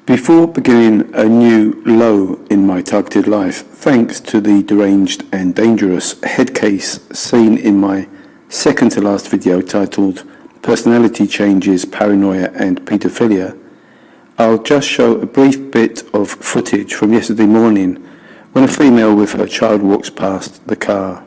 Before beginning a new low in my targeted life, thanks to the deranged and dangerous head case seen in my second to last video titled Personality Changes, Paranoia and Paedophilia, I'll just show a brief bit of footage from yesterday morning when a female with her child walks past the car.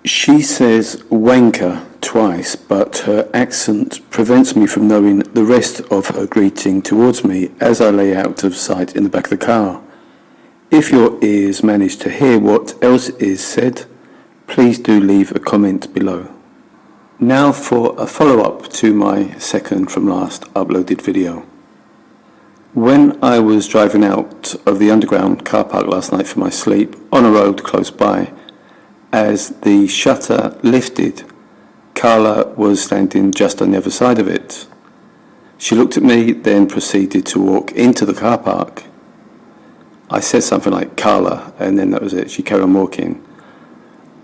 She says wanker twice, but her accent prevents me from knowing the rest of her greeting towards me as I lay out of sight in the back of the car. If your ears manage to hear what else is said, please do leave a comment below. Now for a follow-up to my second from last uploaded video. When I was driving out of the underground car park last night for my sleep on a road close by, as the shutter lifted, Carla was standing just on the other side of it. She looked at me, then proceeded to walk into the car park. I said something like "Carla," and then that was it. She carried on walking.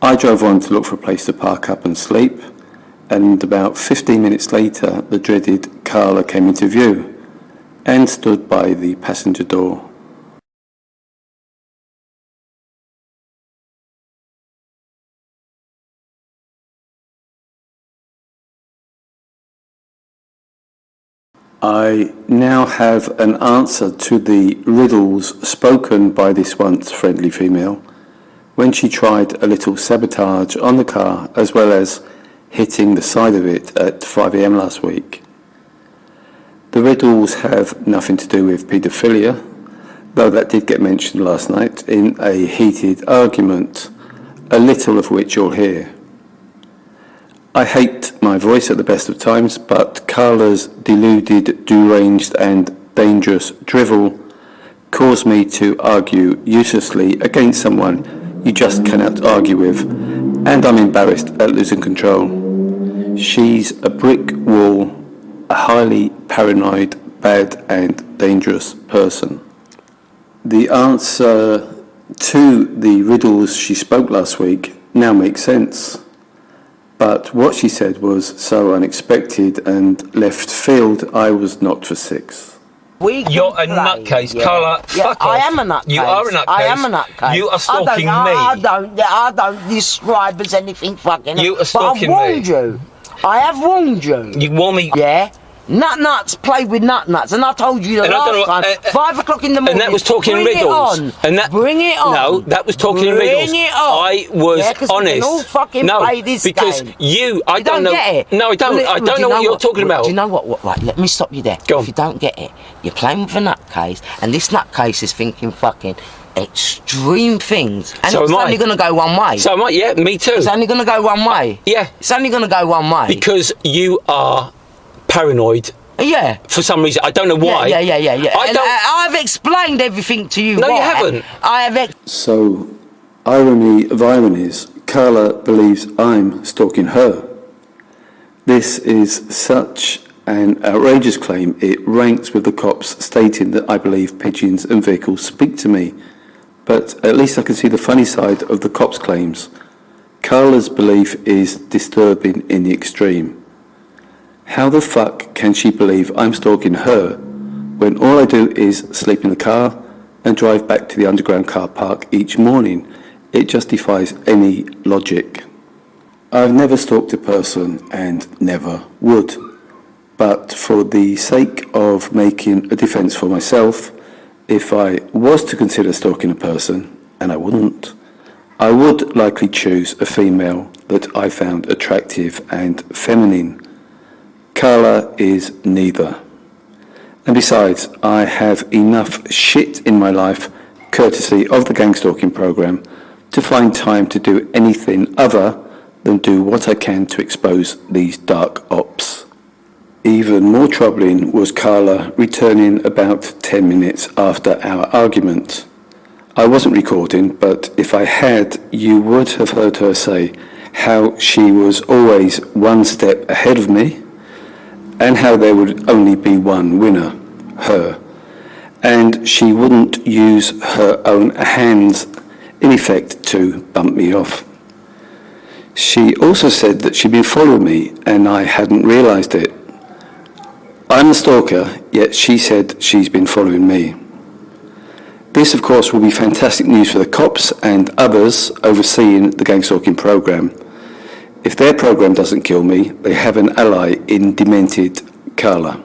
I drove on to look for a place to park up and sleep, and about 15 minutes later, the dreaded Carla came into view and stood by the passenger door. I now have an answer to the riddles spoken by this once friendly female when she tried a little sabotage on the car as well as hitting the side of it at 5 AM last week. The riddles have nothing to do with paedophilia, though that did get mentioned last night in a heated argument, a little of which you'll hear. I hate my voice at the best of times, but Carla's deluded, deranged and dangerous drivel caused me to argue uselessly against someone you just cannot argue with, and I'm embarrassed at losing control. She's a brick wall, a highly paranoid, bad and dangerous person. The answer to the riddles she spoke last week now makes sense. But what she said was so unexpected and left field, I was knocked for six. You're a nutcase, yeah. Carla. Fuck off. I am a nutcase. You are a nutcase. I am a nutcase. You are stalking me. I don't describe as anything fucking. You are stalking me. But I've warned you. I have warned you. You warned me. Yeah. Nuts play with nuts, and I told you the last time. 5 o'clock in the morning. And that was talking bring riddles. It on. And that, bring it on. No, that was talking bring riddles. Bring it on. I was honest. We can all fucking play this because game. I don't know. Get it. No, I don't. I don't know what you're talking about. Do you know what? Right, let me stop you there. Go on. If you don't get it, you're playing with a nutcase, and this nutcase is thinking fucking extreme things, and so it's only going to go one way. So am I. Yeah, me too. It's only going to go one way. Yeah. It's only going to go one way. Because you are paranoid. Yeah. For some reason, I don't know why. Yeah. I've explained everything to you. No, you haven't. I have. So, irony of ironies, Carla believes I'm stalking her. This is such an outrageous claim, it ranks with the cops stating that I believe pigeons and vehicles speak to me. But at least I can see the funny side of the cops' claims. Carla's belief is disturbing in the extreme. How the fuck can she believe I'm stalking her when all I do is sleep in the car and drive back to the underground car park each morning? It just defies any logic. I've never stalked a person and never would. But for the sake of making a defence for myself, if I was to consider stalking a person, and I wouldn't, I would likely choose a female that I found attractive and feminine. Carla is neither. And besides, I have enough shit in my life, courtesy of the gang stalking program, to find time to do anything other than do what I can to expose these dark ops. Even more troubling was Carla returning about 10 minutes after our argument. I wasn't recording, but if I had, you would have heard her say how she was always one step ahead of me, and how there would only be one winner, her, and she wouldn't use her own hands, in effect, to bump me off. She also said that she'd been following me and I hadn't realised it. I'm the stalker, yet she said she's been following me. This, of course, will be fantastic news for the cops and others overseeing the gang stalking program. If their program doesn't kill me, they have an ally in demented Carla.